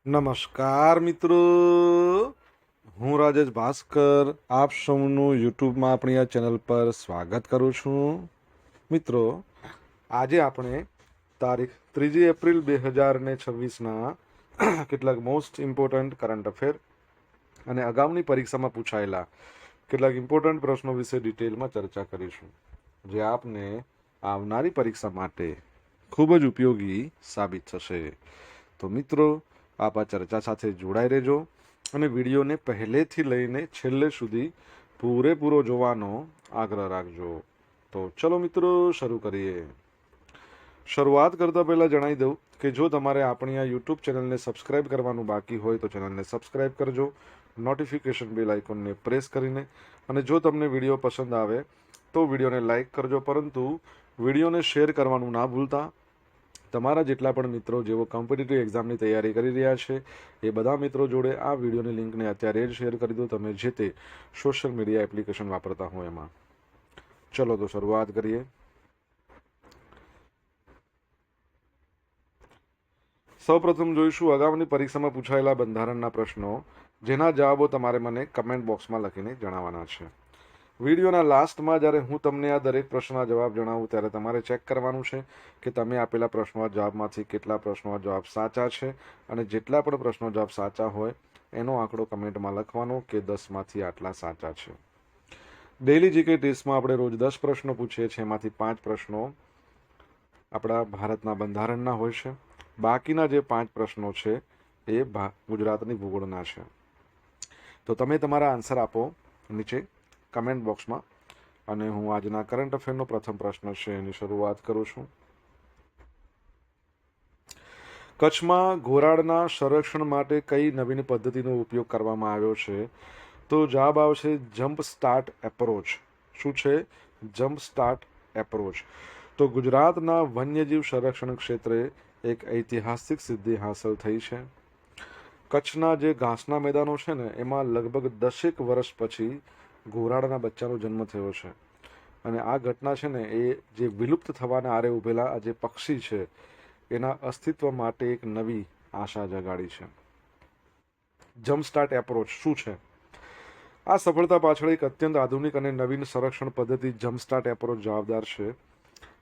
નમસ્કાર મિત્રો, હું રાજેશ ભાસ્કર આપ સૌનું યુટ્યુબમાં આપણી આ ચેનલ પર સ્વાગત કરું છું. મિત્રો, આજે આપણે તારીખ 3 એપ્રિલ 2026ના કેટલાક મોસ્ટ ઇમ્પોર્ટન્ટ કરંટ અફેર અને અગાઉની પરીક્ષામાં પૂછાયેલા કેટલાક ઇમ્પોર્ટન્ટ પ્રશ્નો વિશે ડિટેલમાં ચર્ચા કરીશું, જે આપને આવનારી પરીક્ષા માટે ખૂબ જ ઉપયોગી સાબિત થશે. તો મિત્રો, આપ આ ચર્ચા સાથે જોડાઈ રહેજો અને વિડીયોને પહેલેથી લઈને છેલ્લે સુધી પૂરેપૂરો જોવાનો આગ્રહ રાખજો. તો ચલો મિત્રો, શરૂ કરીએ. શરૂઆત કરતાં પહેલાં જણાવી દઉં કે જો તમારે આપણી આ યુટ્યુબ ચેનલને સબસ્ક્રાઇબ કરવાનું બાકી હોય તો ચેનલને સબસ્ક્રાઇબ કરજો, નોટિફિકેશન બેલ આઇકોનને પ્રેસ કરીને, અને જો તમને વિડીયો પસંદ આવે તો વિડીયોને લાઇક કરજો, પરંતુ વિડીયોને શેર કરવાનું ના ભૂલતા. તમારા જેટલા પણ મિત્રો જેઓ કોમ્પિટિટિવ એક્ઝામની તૈયારી કરી રહ્યા છે એ બધા મિત્રો જોડે આ વિડીયોની લિંકને અત્યારે જ શેર કરી દો, તમે જે તે સોશિયલ મીડિયા એપ્લિકેશન વાપરતા હો એમાં. ચલો તો શરૂઆત કરીએ. સૌપ્રથમ જોઈશું અગાઉની પરીક્ષામાં પૂછાયેલા બંધારણના પ્રશ્નો, જેના જવાબો તમારે મને કમેન્ટ બોક્સમાં લખીને જણાવવાના છે. વિડીયોના લાસ્ટમાં જ્યારે હું તમને આ દરેક પ્રશ્નના જવાબ જણાવું ત્યારે તમારે ચેક કરવાનું છે કે તમે આપેલા પ્રશ્નોના જવાબમાંથી કેટલા પ્રશ્નોના જવાબ સાચા છે, અને જેટલા પણ પ્રશ્નો જવાબ સાચા હોય એનો આંકડો કમેન્ટમાં લખવાનો કે 10માંથી આટલા સાચા છે. ડેઇલી જીકે ટેસ્ટમાં આપણે રોજ 10 પ્રશ્નો પૂછીએ છીએ, એમાંથી 5 પ્રશ્નો આપણા ભારતના બંધારણના હોય છે. બાકીના જે 5 પ્રશ્નો છે એ ગુજરાતની ભૂગોળના છે. તો તમે તમારા આન્સર આપો નીચે કમેન્ટ બોક્સમાં, અને હું આજના કરંટ અફેરનો પ્રથમ પ્રશ્ન છે એની શરૂઆત કરું છું. કચ્છમાં ઘોરાડના સંરક્ષણ માટે કઈ નવીન પદ્ધતિનો ઉપયોગ કરવામાં આવ્યો છે? તો જવાબ આવશે જમ્પ સ્ટાર્ટ એપ્રોચ. શું છે? Jump start approach. તો ગુજરાતના વન્યજીવ સંરક્ષણ ક્ષેત્રે એક ઐતિહાસિક સિદ્ધિ હાંસલ થઈ છે. કચ્છના જે ઘાસના મેદાનો છે ને એમાં લગભગ 10 વર્ષ પછી ઘોરાડના બચ્ચાનો જન્મ થયો છે, અને આ ઘટના છે ને એ જે વિલુપ્ત થવાના આરે ઉભેલા આ જે પક્ષી છે એના અસ્તિત્વ માટે એક નવી આશા જગાડી છે. જમ્પ સ્ટાર્ટ એપ્રોચ શું છે? આ સફળતા પાછળ એક અત્યંત આધુનિક અને નવીન સંરક્ષણ પદ્ધતિ જમ્પ સ્ટાર્ટ એપ્રોચ જવાબદાર છે,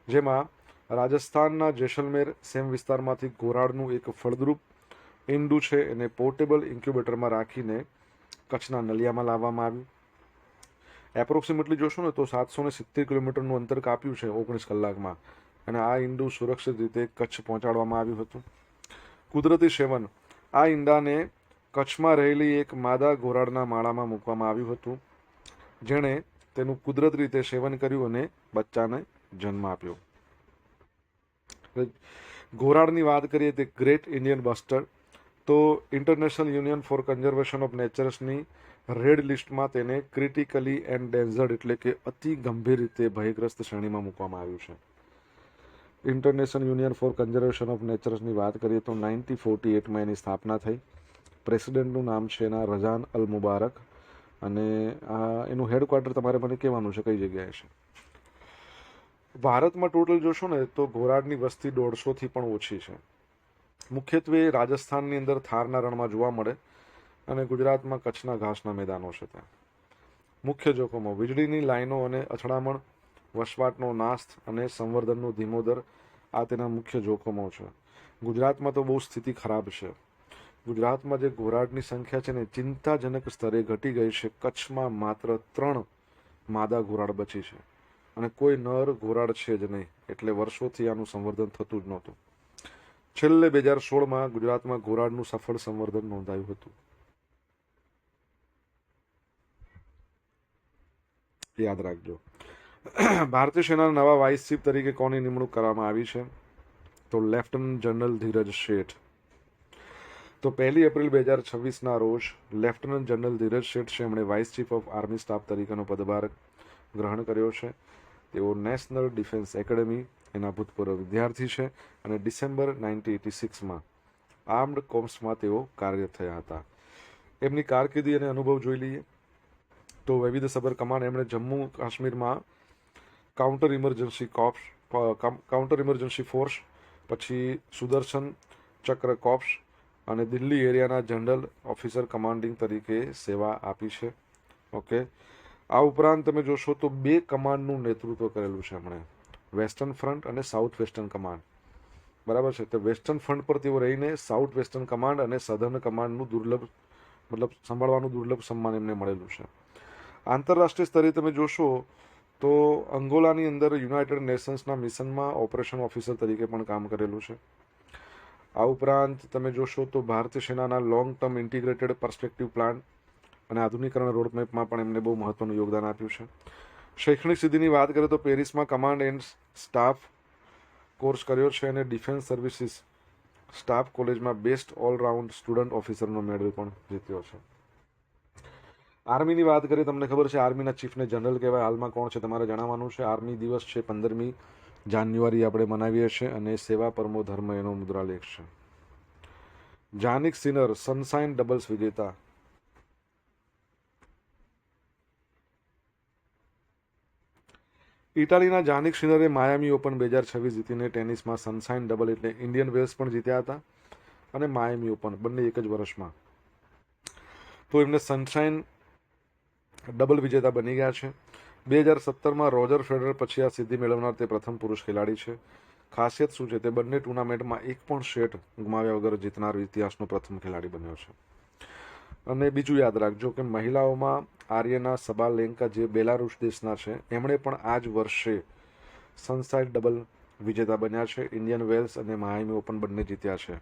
જેમાં રાજસ્થાનના જેસલમેર સેમ વિસ્તારમાંથી ઘોરાડનું એક ફળદ્રુપ ઈંડું છે એને પોર્ટેબલ ઇન્ક્યુબેટરમાં રાખીને કચ્છના નલિયામાં લાવવામાં આવ્યું. એપ્રોક્સિમેટલી જોશો ને તો 770 કિલોમીટરનું અંતર કાપ્યું છે 19 કલાકમાં, અને આ ઈંડું સુરક્ષિત રીતે કચ્છ પહોંચાડવામાં આવ્યું હતું. કુદરતી સેવન: આ ઈંડાને કચ્છમાં રહેલી એક માદા ઘોરાડના માળામાં મૂકવામાં આવ્યું હતું, જેણે તેનું કુદરતી રીતે સેવન કર્યું અને બચ્ચાને જન્મ આપ્યો. ઘોરાડની વાત કરીએ તે ગ્રેટ ઇન્ડિયન બસ્ટર્ડ, તો international union for conservation of નેચર્સની રેડ લિસ્ટમાં તેને ક્રિટિકલી એન્ડેન્જર્ડ એટલે કે અતિ ગંભીર રીતે ભયગ્રસ્ત શ્રેણીમાં મૂકવામાં આવ્યું છે. International union for conservation of નેચર્સની વાત કરીએ તો 1948માં એની સ્થાપના થઈ. પ્રેસિડેન્ટનું નામ છે એના રઝાન અલ મુબારક, અને એનું હેડક્વાર્ટર તમારે મને કહેવાનું છે કઈ જગ્યાએ છે. ભારતમાં ટોટલ જોશો ને તો ઘોરાડની વસ્તી 150થી પણ ઓછી છે. મુખ્યત્વે રાજસ્થાનની અંદર થારના રણમાં જોવા મળે, અને ગુજરાતમાં કચ્છના ઘાસના મેદાનો છે. ત્યાં મુખ્ય જોખમો: વીજળીની લાઈનો અને અથડામણ, વસવાટનો નાશ અને સંવર્ધનનો ધીમો દર, આ તેના મુખ્ય જોખમો છે. ગુજરાતમાં તો બહુ સ્થિતિ ખરાબ છે. ગુજરાતમાં જે ઘોરાડની સંખ્યા છે ને ચિંતાજનક સ્તરે ઘટી ગઈ છે. કચ્છમાં માત્ર 3 માદા ઘોરાડ બચી છે, અને કોઈ નર ઘોરાડ છે જ નહીં, એટલે વર્ષોથી આનું સંવર્ધન થતું જ નહોતું. છેલ્લે 2016માં ગુજરાતમાં ઘોરાડનું સફળ સંવર્ધન નોંધાયું હતું. યાદ રાખજો. ભારતીય સેનાના નવા વાઇસ ચીફ તરીકે કોની નિમણૂક કરવામાં આવી છે? તો લેફ્ટનન્ટ જનરલ ધીરજ શેઠ. તો 1 એપ્રિલ 2026ના રોજ લેફ્ટનન્ટ જનરલ ધીરજ શેઠ છે એમણે vice chief of army staff તરીકેનો પદભાર ગ્રહણ કર્યો છે. તેઓ નેશનલ ડિફેન્સ એકેડમી એના ભૂતપૂર્વ વિદ્યાર્થી છે, અને ડિસેમ્બર 1986માં આર્મ્ડ કોર્પ્સમાં તેઓ કાર્યરત થયા હતા. એમની કારકિર્દી અને અનુભવ જોઈ લઈએ તો વૈવિધ્યસભર કમાન્ડ એમણે જમ્મુ કાશ્મીરમાં કાઉન્ટર ઇમરજન્સી ફોર્સ, પછી સુદર્શન ચક્ર કોર્પ્સ અને દિલ્હી એરિયાના જનરલ ઓફિસર કમાન્ડિંગ તરીકે સેવા આપી છે. ઓકે, આ ઉપરાંત તમે જોશો તો 2 કમાન્ડનું નેતૃત્વ કરેલું છે એમણે, વેસ્ટર્ન ફ્રન્ટ અને સાઉથ વેસ્ટર્ન કમાન્ડ. બરાબર છે. તો વેસ્ટર્ન ફ્રન્ટ પર તેઓ રહીને સાઉથ વેસ્ટર્ન કમાન્ડ અને સધર્ન કમાન્ડનું દુર્લભ સંભાળવાનું દુર્લભ સન્માન એમને મળેલું છે. આંતરરાષ્ટ્રીય સ્તરે તમે જોશો તો અંગોલાની અંદર યુનાઇટેડ નેશન્સના મિશનમાં ઓપરેશન ઓફિસર તરીકે પણ કામ કરેલું છે. આ ઉપરાંત તમે જોશો તો ભારતીય સેનાના long term integrated perspective plan અને આધુનિકરણ રોડમેપમાં પણ એમને બહુ મહત્વનું યોગદાન આપ્યું છે. શૈક્ષણિક સિદ્ધિની વાત કરીએ તો પેરિસમાં કમાન્ડ એન્ડ સ્ટાફ કોર્સ કર્યો છે અને ડિફેન્સ સર્વિસીસ સ્ટાફ કોલેજમાં બેસ્ટ ઓલરાઉન્ડ સ્ટુડન્ટ ઓફિસરનો મેડલ પણ જીત્યો છે. આર્મીની વાત કરીએ, તમને ખબર છે આર્મીના ચીફને જનરલ કહેવાય. હાલમાં કોણ છે તમારે જણાવવાનું છે. આર્મી દિવસ છે 15મી જાન્યુઆરી આપણે મનાવીએ છીએ અને સેવા પરમો ધર્મ એનો મુદ્રાલેખ છે. જાનિક સિનર સનશાઇન ડબલ્સ વિજેતા. ઇટાલીના જાનિક સિનરે માયામી ઓપન 2026 જીતીને ટેનિસમાં સનશાઇન ડબલ એટલે ઇન્ડિયન વેલ્સ પણ જીત્યા હતા અને માયામી ઓપન બંને એક જ વર્ષમાં. તો એમને સનશાઇન ડબલ વિજેતા બની ગયા છે. 2017માં રોજર ફેડરર પછી આ સિદ્ધિ મેળવનાર તે પ્રથમ પુરુષ ખેલાડી છે. ખાસિયત શું છે? તે બંને ટુર્નામેન્ટમાં એક પણ સેટ ગુમાવ્યા વગર જીતનાર ઇતિહાસનો પ્રથમ ખેલાડી બન્યો છે. અને બીજું યાદ રાખજો કે મહિલાઓમાં આર્યના સબાલેન્કા જે બેલારુસ દેશના છે એમણે પણ આ જ વર્ષે સનશાઇન ડબલ વિજેતા બન્યા છે. ઇન્ડિયન વેલ્સ અને માયામી ઓપન બંને જીત્યા છે.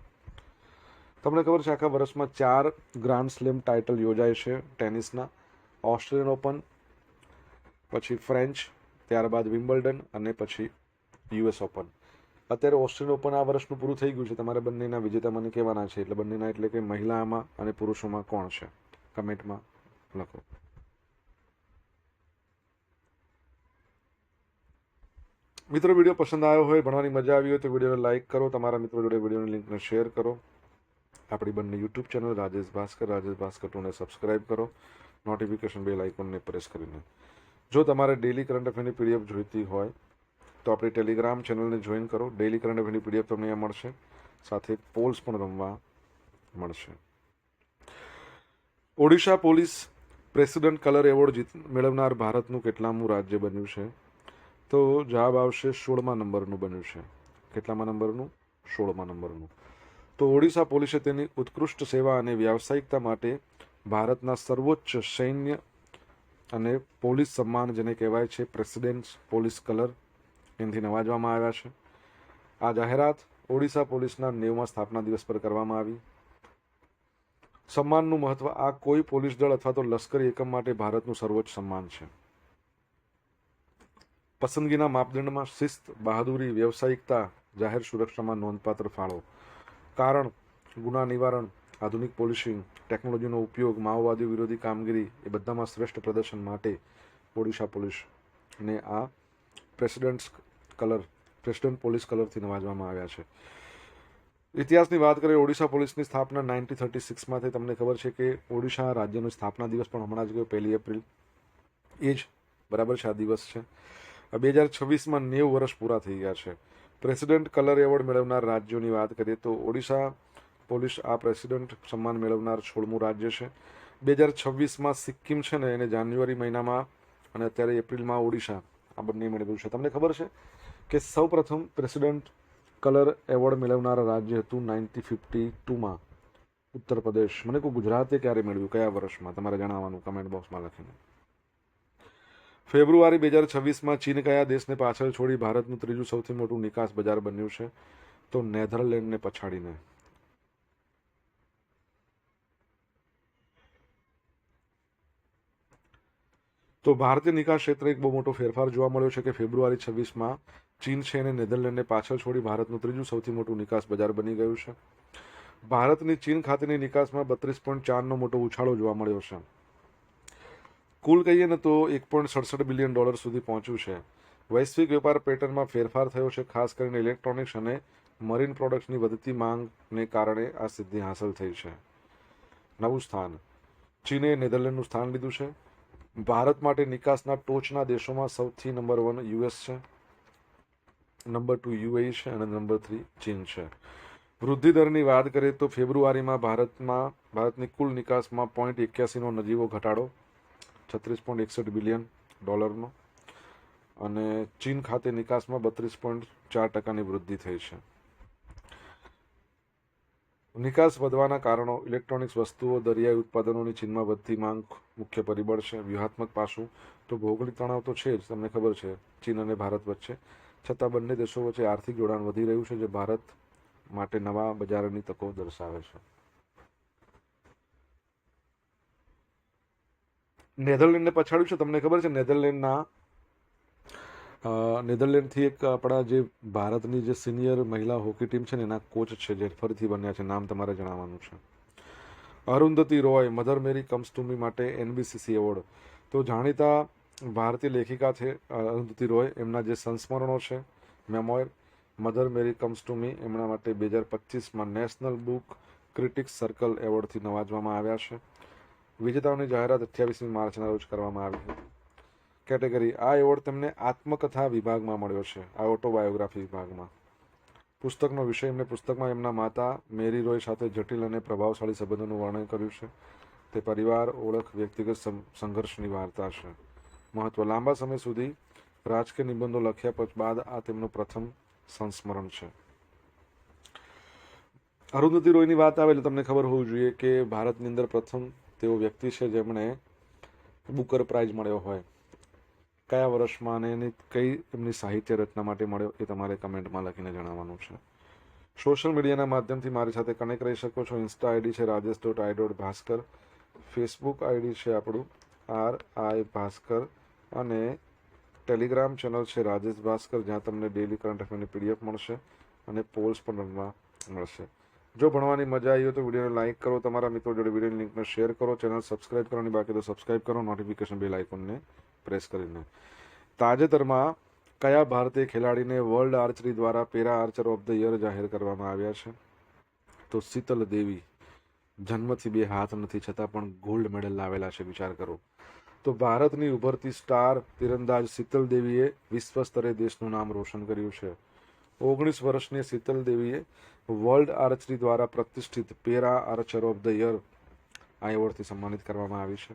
તમને ખબર છે આખા વર્ષમાં 4 ગ્રાન્ડ સ્લેમ ટાઇટલ યોજાય છે ટેનિસના. ઓસ્ટ્રેલિયન ઓપન, પછી ફ્રેન્ચ, ત્યારબાદ વિમ્બલ્ડન અને પછી યુએસ ઓપન. અત્યારે ઓસ્ટ્રેલિયન ઓપન આ વર્ષનું પૂરું થઈ ગયું છે. તમારે બંનેના વિજેતા મને કહેવાના છે. એટલે બંનેના એટલે કે મહિલામાં અને પુરુષોમાં કોણ છે કમેન્ટમાં લખો. મિત્રો, વિડીયો પસંદ આવ્યો હોય, ભણવાની મજા આવી હોય તો વિડીયોને લાઇક કરો, તમારા મિત્રો જોડે વિડીયોની લિંકને શેર કરો. આપણી બંને યુટ્યુબ ચેનલ રાજેશ ભાસ્કર 2ને સબસ્ક્રાઇબ કરો, નોટિફિકેશન બેલ આઇકોનને પ્રેસ કરીને. જો તમારે ડેલી કરંટ અફેરની પીડીએફ જોઈતી હોય તો આપણી ટેલિગ્રામ ચેનલને જોઈન કરો. ડેલી કરંટ અફેરની પીડીએફ તમને અહીંયા મળશે, સાથે પોલ્સ પણ રમવા મળશે. Odisha police president colour award મેળવનાર ભારતનું કેટલામું રાજ્ય બન્યું છે? તો જવાબ આવશે 16મા નંબરનું બન્યું છે. કેટલામા નંબરનું? 16મા નંબરનું. તો ઓડિશા પોલીસે તેની ઉત્કૃષ્ટ સેવા અને વ્યાવસાયિકતા માટે ભારતના સર્વોચ્ચ સૈન્ય અને પોલીસ સન્માન, જેને કહેવાય છે પ્રેસિડેન્ટ પોલીસ કલર, એનાથી નવાજવામાં આવ્યા છે. આ જાહેરાત ઓડિશા પોલીસના 90મા સ્થાપના દિવસ પર કરવામાં આવી. સન્માનનું મહત્વ: આ કોઈ પોલીસ દળ અથવા તો લશ્કરી એકમ માટે ભારતનું સર્વોચ્ચ સન્માન છે. પસંદગીના માપદંડમાં શિસ્ત, બહાદુરી, વ્યવસાયિકતા, જાહેર સુરક્ષામાં નોંધપાત્ર ફાળો. કારણ: ગુના નિવારણ, આધુનિક પોલીસિંગ, ટેકનોલોજીનો ઉપયોગ, માઓવાદી વિરોધી કામગીરી એ બધામાં શ્રેષ્ઠ પ્રદર્શન માટે ઓડિશા પોલીસને આ પ્રેસિડેન્ટ પોલીસ કલરથી નવાજવામાં આવ્યા છે. ઇતિહાસની વાત કરીએ, ઓડિશા પોલીસની સ્થાપના 1936માં થઈ. તમને ખબર છે કે ઓડિશા રાજ્યનો સ્થાપના દિવસ પણ હમણાં જ ગયો, 1 એપ્રિલ. એ જ બરાબર છે, આ દિવસ છે. 2026માં 90 વર્ષ પૂરા થઈ ગયા છે. પ્રેસિડેન્ટ કલર એવોર્ડ મેળવનાર રાજ્યોની વાત કરીએ તો ઓડિશા પોલીસ આ પ્રેસિડેન્ટ સન્માન મેળવનાર 16મું રાજ્ય છે. 2026માં સિક્કિમ છે ને એને જાન્યુઆરી મહિનામાં અને અત્યારે એપ્રિલમાં ઓડિશા આ બંને મેળવ્યું છે. તમને ખબર છે કે સૌ પ્રથમ પ્રેસિડેન્ટ કલર એવોર્ડ મેળવનાર રાજ્ય હતું 1952માં ઉત્તર પ્રદેશ. મને કોઈ ગુજરાતે ક્યારે મેળવ્યું, કયા વર્ષમાં, તમારે જણાવવાનું કમેન્ટ બોક્સમાં લખીને. ફેબ્રુઆરી 2026માં ચીન કયા દેશને પાછળ છોડી ભારતનું ત્રીજું સૌથી મોટું નિકાસ બજાર બન્યું છે? તો નેધરલેન્ડને પછાડીને. તો ભારતીય નિકાસ ક્ષેત્રે એક બહુ મોટો ફેરફાર જોવા મળ્યો છે કે ફેબ્રુઆરી 26માં ચીન છે અને નેધરલેન્ડને પાછળ છોડી ભારતનું ત્રીજું સૌથી મોટું નિકાસ બજાર બની ગયું છે. ભારતની ચીન ખાતેની નિકાસમાં 32.4નો મોટો ઉછાળો જોવા મળ્યો છે. કુલ કહીએ ને તો $1.67 બિલિયન સુધી પહોંચ્યું છે. વૈશ્વિક વેપાર પેટર્નમાં ફેરફાર થયો છે, ખાસ કરીને ઇલેક્ટ્રોનિક્સ અને મરીન પ્રોડક્ટ્સની વધતી માંગને કારણે આ સિદ્ધિ હાંસલ થઈ છે. 9મું સ્થાન: ચીને નેધરલેન્ડનું સ્થાન લીધું છે. ભારત માટે નિકાસના ટોચના દેશોમાં સૌથી નંબર 1 યુએસ છે, નંબર 2 યુએઈ છે અને નંબર 3 ચીન છે. વૃદ્ધિ દરની વાત કરીએ તો ફેબ્રુઆરીમાં ભારતની કુલ નિકાસમાં 0.81નો નજીવો ઘટાડો, 36.61 બિલિયન ડોલરનો, અને ચીન ખાતે નિકાસમાં 32.4%ની વૃદ્ધિ થઈ છે. નિકાસ વધવાના કારણો: ઇલેક્ટ્રોનિક્સ વસ્તુઓ, દરિયાઈ ઉત્પાદનોની ચીનમાં વધતી માંગ મુખ્ય પરિબળ છે. વ્યૂહાત્મક પાસું: તો ભૌગોલિક તણાવ તો છે જ, તમને ખબર છે, ચીન અને ભારત વચ્ચે. છતાં બંને દેશો વચ્ચે આર્થિક જોડાણ વધી રહ્યું છે, જે ભારત માટે નવા બજારોની તકો દર્શાવે છે. નેધરલેન્ડને પછાડ્યું છે, તમને ખબર છે. નેધરલેન્ડથી એક આપણા જે ભારતની જે સિનિયર મહિલા હોકી ટીમ છે ને એના કોચ છે, જે ફરીથી બન્યા છે. નામ તમારે જણાવવાનું છે. Arundhati Roy mother Mary comes to me માટે NBCC એવોર્ડ. તો જાણીતા ભારતીય લેખિકા છે અરુંધતી રોય. એમના જે સંસ્મરણો છે, memoir mother Mary comes to me, એમના માટે 2025માં નેશનલ બુક ક્રિટિક્સ સર્કલ એવોર્ડથી નવાજવામાં આવ્યા છે. વિજેતાઓની જાહેરાત 28મી માર્ચના રોજ કરવામાં આવી હતી. કેટેગરી: આ એવોર્ડ તેમને આત્મકથા વિભાગમાં મળ્યો છે, આ ઓટોબાયોગ્રાફી વિભાગમાં. પુસ્તકનો વિષય: એમને પુસ્તકમાં એમના માતા મેરી રોય સાથે જટિલ અને પ્રભાવશાળી સંબંધોનું વર્ણન કર્યું છે. તે પરિવાર, ઓળખ, વ્યક્તિગત સંઘર્ષની વાર્તા છે. મહત્વ: લાંબા સમય સુધી રાજકીય નિબંધો લખ્યા બાદ આ તેમનું પ્રથમ સંસ્મરણ છે. અરુંધતી રોયની વાત આવે એટલે તમને ખબર હોવી જોઈએ કે ભારતની અંદર પ્રથમ તેઓ વ્યક્તિ છે જેમણે બુકર પ્રાઇઝ મળ્યો હોય. કયા વર્ષમાં અને એમની સાહિત્ય રચના માટે મળ્યો એ તમારે કમેન્ટમાં લખીને જણાવવાનું છે. સોશિયલ મીડિયાના માધ્યમથી મારી સાથે કનેક્ટ રહી શકો છો. ઇન્સ્ટા આઈડી છે rajesh.i.bhaskar, ફેસબુક આઈડી છે આપણું RI ભાસ્કર, અને ટેલિગ્રામ ચેનલ છે રાજેશ ભાસ્કર, જ્યાં તમને ડેલી કરંટ અફેરની PDF મળશે અને પોલ્સ પણ રનવા મળશે. જો ભણવાની મજા આવી હોય તો વિડીયોને લાઇક કરો, તમારા મિત્રો જોડે વિડીયોની લિંકને શેર કરો, ચેનલ સબસ્ક્રાઇબ કરવાની બાકી તો સબસ્ક્રાઇબ કરો, નોટિફિકેશન બેલ આઇકોનને પ્રેસ કરીને. તાજેતરમાં કયા ભારતીય ખેલાડીને વર્લ્ડ આર્ચરી દ્વારા para Archer of the year જાહેર કરવામાં આવ્યા છે? તો શીતલ દેવી. જન્મથી 2 હાથ નથી છતાં પણ ગોલ્ડ મેડલ લાવેલા છે, વિચાર કરો. તો ભારતની ઉભરતી સ્ટાર તીરંદાજ શીતલ દેવીએ વિશ્વ સ્તરે દેશનું નામ રોશન કર્યું છે. 19 વર્ષની શીતલ દેવીએ વર્લ્ડ આર્ચરી દ્વારા પ્રતિષ્ઠિત para Archer of the year આ એવોર્ડથી સન્માનિત કરવામાં આવી છે.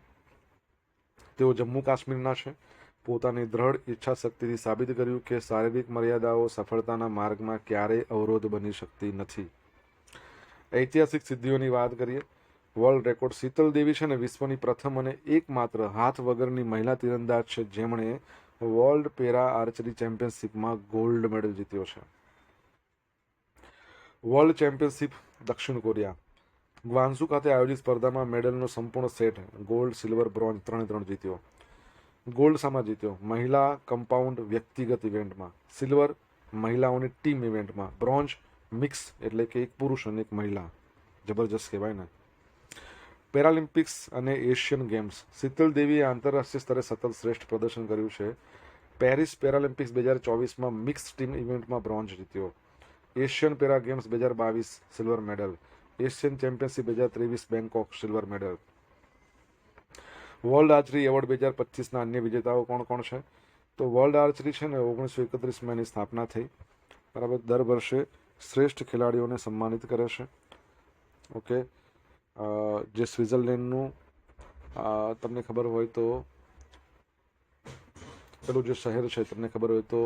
તેઓ જમ્મુ કાશ્મીરના છે. પોતાની દ્રઢ ઈચ્છા શક્તિથી સાબિત કર્યું કે શારીરિક મર્યાદાઓ સફળતાના માર્ગમાં ક્યારેય અવરોધ બની શકતી નથી. ઐતિહાસિક સિદ્ધિઓની વાત કરીએ. વર્લ્ડ રેકોર્ડ: શીતલ દેવી છે ને વિશ્વની પ્રથમ અને એકમાત્ર હાથ વગરની મહિલા તીરંદાજ છે જેમણે વર્લ્ડ પેરા આર્ચરી ચેમ્પિયનશિપમાં ગોલ્ડ મેડલ જીત્યો છે. વર્લ્ડ ચેમ્પિયનશિપ દક્ષિણ કોરિયા. ગ્વાન્સુ ખાતે આયોજિત સ્પર્ધામાં મેડલનો સંપૂર્ણ સેટ ગોલ્ડ, સિલ્વર, બ્રોન્ઝ 3 જીત્યો. ગોલ્ડ શામાં જીત્યો? મહિલા કમ્પાઉન્ડ વ્યક્તિગત ઇવેન્ટમાં, સિલ્વર મહિલાઓની ટીમ ઇવેન્ટમાં, બ્રોન્ઝ મિક્સ એટલે કે એક પુરુષ અને એક મહિલા. જબરજસ્ત કહેવાય ને. પેરાલિમ્પિક્સ અને એશિયન ગેમ્સ. શીતલ દેવીએ આંતરરાષ્ટ્રીય સ્તરે સતત શ્રેષ્ઠ પ્રદર્શન કર્યું છે. પેરિસ પેરાલિમ્પિક્સ 2024માં મિક્સ ટીમ ઇવેન્ટમાં બ્રોન્ઝ જીત્યો. Asian para games 2022 silver medal. Asian championship 2023 Bangkok silver medal. World archery award 2025ના અન્ય વિજેતાઓ કોણ કોણ છે? તો વર્લ્ડ આર્ચરી છે ને 1931માં એની સ્થાપના થઈ, બરાબર. દર વર્ષે શ્રેષ્ઠ ખેલાડીઓને સન્માનિત કરે છે. ઓકે. જે સ્વિટ્ઝરલેન્ડનું તમને ખબર હોય તો પેલું જે શહેર છે તમને ખબર હોય તો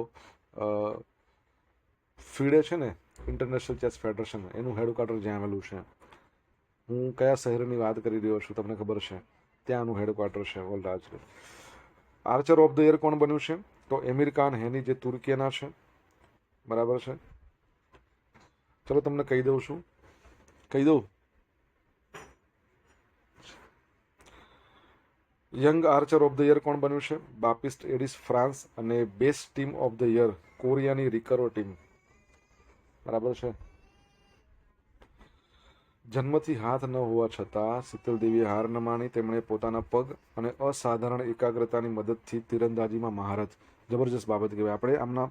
ફીડે છે ને, ઇન્ટરનેશનલ ચેસ ફેડરેશન, એનું હેડક્વાર્ટર જ્યાં આવેલું છે. હું કયા શહેરની વાત કરી રહ્યો છું તમને ખબર છે? ત્યાંનું હેડક્વાર્ટર છે world archery. Archer of the year કોણ બન્યું છે? તો એમિર ખાન હેની, જે તુર્કીના છે, બરાબર છે. ચલો તમને કહી દઉં છું, કહી દઉં. Young archer of the year કોણ બન્યું છે? Baptiste Addis France. અને best team of the year કોરિયાની રિકર્વ ટીમ, બરાબર છે. જન્મથી હાથ ન હોવા છતાં શીતલ દેવીએ હાર ન માની. તેમણે પોતાના પગ અને અસાધારણ એકાગ્રતાની મદદથી તીરંદાજીમાં મહારત. જબરજસ્ત બાબત કહેવાય. આપણે આમના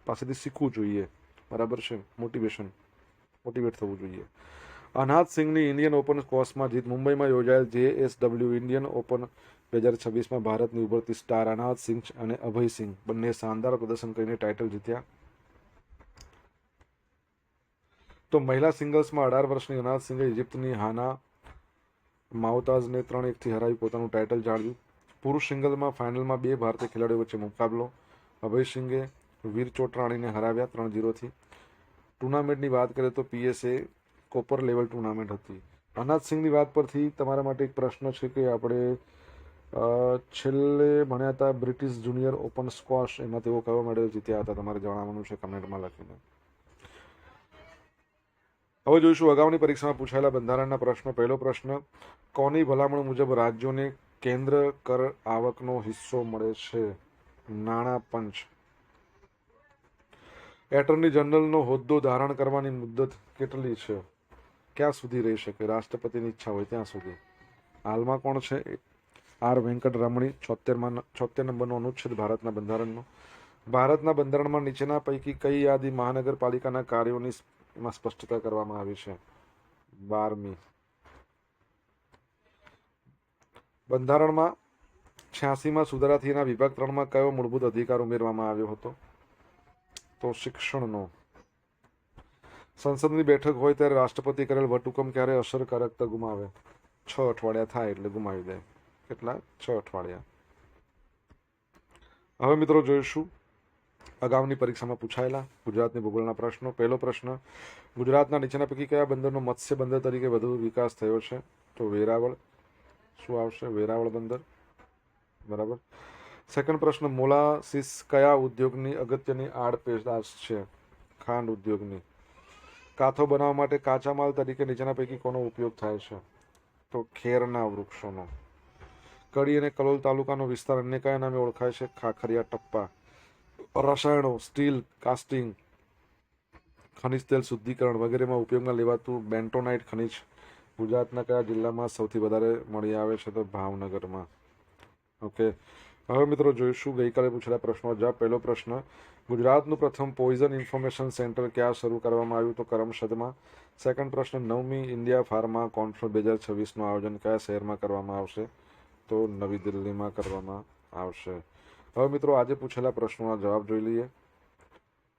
પાસેથી શીખવું જોઈએ, બરાબર છે. મોટિવેટ થવું જોઈએ. અનાહત સિંઘની ઇન્ડિયન ઓપન સ્ક્વોશમાં જીત. મુંબઈમાં યોજાયેલ JSW ઇન્ડિયન ઓપન 2026માં ભારતની ઉભરતી સ્ટાર અનાહત સિંઘ અને અભય સિંઘ બંને શાનદાર પ્રદર્શન કરીને ટાઇટલ જીત્યા. તો મહિલા સિંગલ્સમાં 18 વર્ષની અનાજ સિંઘે ઇજિપ્તની હાના માઉતાઝને 3-1થી હરાવી પોતાનું ટાઇટલ જાળવ્યું. પુરુષ સિંગલમાં ફાઇનલમાં 2 ભારતીય ખેલાડીઓ વચ્ચે મુકાબલો. અભય સિંઘે વીર ચોટરાણીને હરાવ્યા 3-0થી. ટુર્નામેન્ટની વાત કરીએ તો પીએસએ કોપર લેવલ ટુર્નામેન્ટ હતી. અનાજ સિંઘની વાત પરથી તમારા માટે એક પ્રશ્ન છે કે આપણે છેલ્લે ભણ્યા હતા બ્રિટિશ જુનિયર ઓપન સ્ક્વોશ, એમાં તેઓ કયો મેડલ જીત્યા હતા? તમારે જણાવવાનું છે કમેન્ટમાં લખીને. હવે જોઈશું અગાઉની પરીક્ષામાં પૂછાયેલા બંધારણના પ્રશ્નો. પહેલો પ્રશ્ન, કોની ભલામણ મુજબ રાજ્યોને કેન્દ્ર કર આવકનો હિસ્સો મળે છે? નાણાં પંચ. એટર્ની જનરલનો હોદ્દો ધારણ કરવાની મુદ્દત કેટલી છે? ક્યાં સુધી રહી શકે? રાષ્ટ્રપતિની ઈચ્છા હોય ત્યાં સુધી. હાલમાં કોણ છે? આર વેંકટરમણી. 76 નંબરનો અનુચ્છેદ ભારતના બંધારણનો. ભારતના બંધારણમાં નીચેના પૈકી કઈ યાદી મહાનગરપાલિકાના કાર્યોની માં સ્પષ્ટતા કરવામાં આવી છે? 12મી. બંધારણમાં 86માં સુધારાથી એના વિભાગ 3માં કયો મૂળભૂત અધિકાર ઉમેરવામાં આવ્યો હતો? તો શિક્ષણનો. સંસદની બેઠક હોય ત્યારે રાષ્ટ્રપતિ કરેલ વટહુકમ ક્યારે અસરકારકતા ગુમાવે? 6 અઠવાડિયા થાય એટલે ગુમાવી દે. કેટલા? 6 અઠવાડિયા. હવે મિત્રો જોઈશું અગાઉની પરીક્ષામાં પૂછાયેલા ગુજરાતની ભૂગોળના પ્રશ્નો. પહેલો પ્રશ્ન, ગુજરાતના નીચેના પૈકી કયા બંદરનો મત્સ્ય બંદર તરીકે વધુ વિકાસ થયો છે? તો વેરાવળ. શું આવશે? વેરાવળ બંદર. બરાબર. સેકન્ડ પ્રશ્ન, મોલાસીસ કયા ઉદ્યોગની અગત્યની આડ પેદાશ છે? ખાંડ ઉદ્યોગની. કાથો બનાવવા માટે કાચા માલ તરીકે નીચેના પૈકી કોનો ઉપયોગ થાય છે? તો ખેરના વૃક્ષોનો. કડી અને કલોલ તાલુકાનો વિસ્તાર અન્ય કયા નામે ઓળખાય છે? ખાખરિયા ટપ્પા. રસાયણો, સ્ટીલ, કાસ્ટિંગ, ખનિજ તેલ શુદ્ધિકરણ વગેરેમાં ઉપયોગમાં લેવાતું બેન્ટોનાઇટ ખનિજ ગુજરાતના કયા જિલ્લામાં સૌથી વધારે મળી આવે છે? તો ભાવનગરમાં. ઓકે. હવે મિત્રો જોઈશું ગઈકાલે પૂછેલા પ્રશ્નો જવાબ. પહેલો પ્રશ્ન, ગુજરાતનું પ્રથમ પોઈઝન ઇન્ફોર્મેશન સેન્ટર ક્યાં શરૂ કરવામાં આવ્યું? તો કરમસદમાં. સેકન્ડ પ્રશ્ન, 9મી ઇન્ડિયા ફાર્મા કોન્ફરન્સ 2026નું આયોજન કયા શહેરમાં કરવામાં આવશે? તો નવી દિલ્હીમાં કરવામાં આવશે. હવે મિત્રો આજે પૂછેલા પ્રશ્નોના જવાબ જોઈ લઈએ.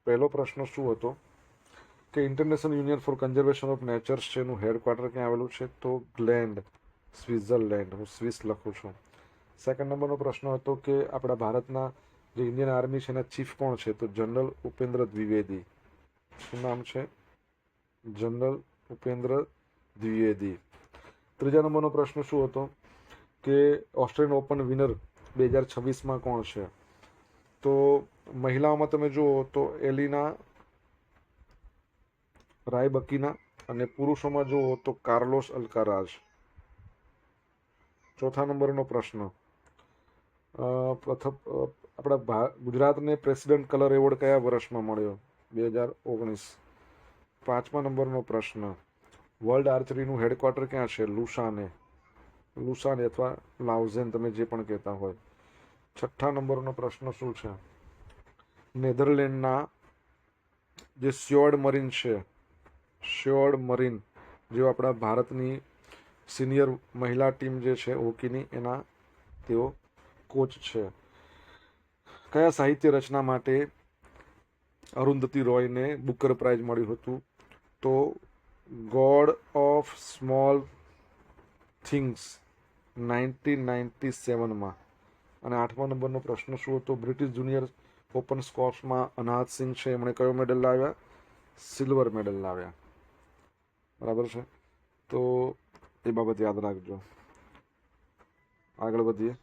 પહેલો પ્રશ્ન શું હતો કે international union for conservation of natures છે એનું હેડક્વાર્ટર ક્યાં આવેલું છે? તો ગ્લેન્ડ, સ્વિટ્ઝરલેન્ડ. હું સ્વિસ લખું છું. સેકન્ડ નંબરનો પ્રશ્ન હતો કે આપણા ભારતના જે ઇન્ડિયન આર્મી છે એના ચીફ કોણ છે? તો જનરલ ઉપેન્દ્ર દ્વિવેદી. શું નામ છે? જનરલ ઉપેન્દ્ર દ્વિવેદી. ત્રીજા નંબરનો પ્રશ્ન શું હતો કે ઓસ્ટ્રેલિયન ઓપન વિનર 2026માં કોણ છે? તો મહિલાઓમાં તમે જુઓ તો એલિના રાયબકીના અને પુરુષોમાં જુઓ તો કાર્લોસ અલ્કારાઝ. ચોથા નંબરનો પ્રશ્ન, આપણા ગુજરાતને પ્રેસિડેન્ટ કલર એવોર્ડ કયા વર્ષમાં મળ્યો? 2019. પાંચમા નંબરનો પ્રશ્ન, વર્લ્ડ આર્ચરીનું હેડક્વાર્ટર ક્યાં છે? લુસાને અથવા લાઉઝેન, તમે જે પણ કહેતા હોય. છઠ્ઠા નંબરનો પ્રશ્ન શું છે? નેધરલેન્ડના જે શ્યોર્ડ મરીન છે, શ્યોર્ડ મરીન જે આપણા ભારતની સિનિયર મહિલા ટીમ જે છે હોકીની, એના તેઓ કોચ છે. કયા સાહિત્ય રચના માટે અરુંધતી રોયને બુકર પ્રાઇઝ મળ્યું હતું? તો ગોડ ઓફ સ્મોલ થિંગ્સ 1997માં. અને આઠમા નંબરનો પ્રશ્ન શું હતો? બ્રિટિશ જુનિયર ઓપન સ્ક્વોશમાં અનાજ સિંઘ છે, એમણે કયો મેડલ લાવ્યા? સિલ્વર મેડલ લાવ્યા. બરાબર છે. તો એ બાબત યાદ રાખજો. આગળ વધીએ.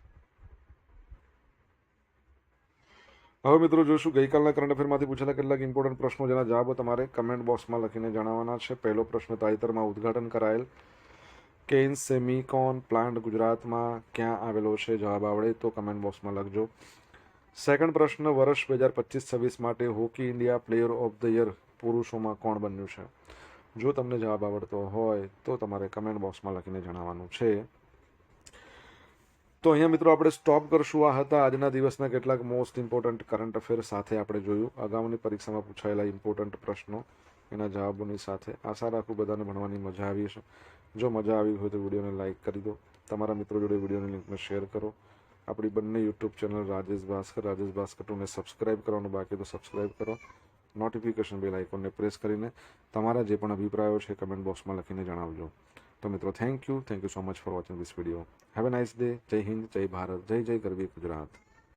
હવે મિત્રો જોઈશું ગઈકાલના કરંટ અફેરમાંથી પૂછેલા કેટલાક ઇમ્પોર્ટન્ટ પ્રશ્નો જેના જવાબો તમારે કમેન્ટ બોક્સમાં લખીને જણાવવાના છે. પહેલો પ્રશ્ન, તાજેતરમાં ઉદ્ઘાટન કરાયેલ કેઇન્સ સેમિકોન પ્લાન્ટ ગુજરાતમાં ક્યાં આવેલો છે? જવાબ આવડે તો કમેન્ટ બોક્સમાં લખજો. સેકન્ડ પ્રશ્ન, વર્ષ 2025-26 માટે hockey India player of the year પુરુષોમાં કોણ બન્યું છે? જો તમને જવાબ આવડતો હોય તો તમારે કમેન્ટ બોક્સમાં લખીને જણાવવાનું છે. તો અહીંયા મિત્રો આપણે સ્ટોપ કરશું. આ હતા આજના દિવસના કેટલાક મોસ્ટ ઇમ્પોર્ટન્ટ કરંટ અફેર સાથે આપણે જોયું અગાઉની પરીક્ષામાં પૂછાયેલા ઇમ્પોર્ટન્ટ પ્રશ્નો એના જવાબોની સાથે. આશા રાખું બધાને ભણવાની મજા આવી હશે. જો મજા આવી હોય તો વિડીયોને લાઇક કરી દો, તમારા મિત્રો જોડે વિડીયોની લિંકને શેર કરો. આપણી બંને યુટ્યુબ ચેનલ રાજેશ ભાસ્કર 2ને સબસ્ક્રાઇબ કરવાનું બાકી તો સબસ્ક્રાઇબ કરો. નોટિફિકેશન બેલ આઇકોનને પ્રેસ કરીને તમારા જે પણ અભિપ્રાયો છે કમેન્ટ બોક્સમાં લખીને જણાવજો. તો મિત્રો thank you so much for watching this video. Have a nice day. જય હિન્દ, જય ભારત, જય જય ગરવી ગુજરાત.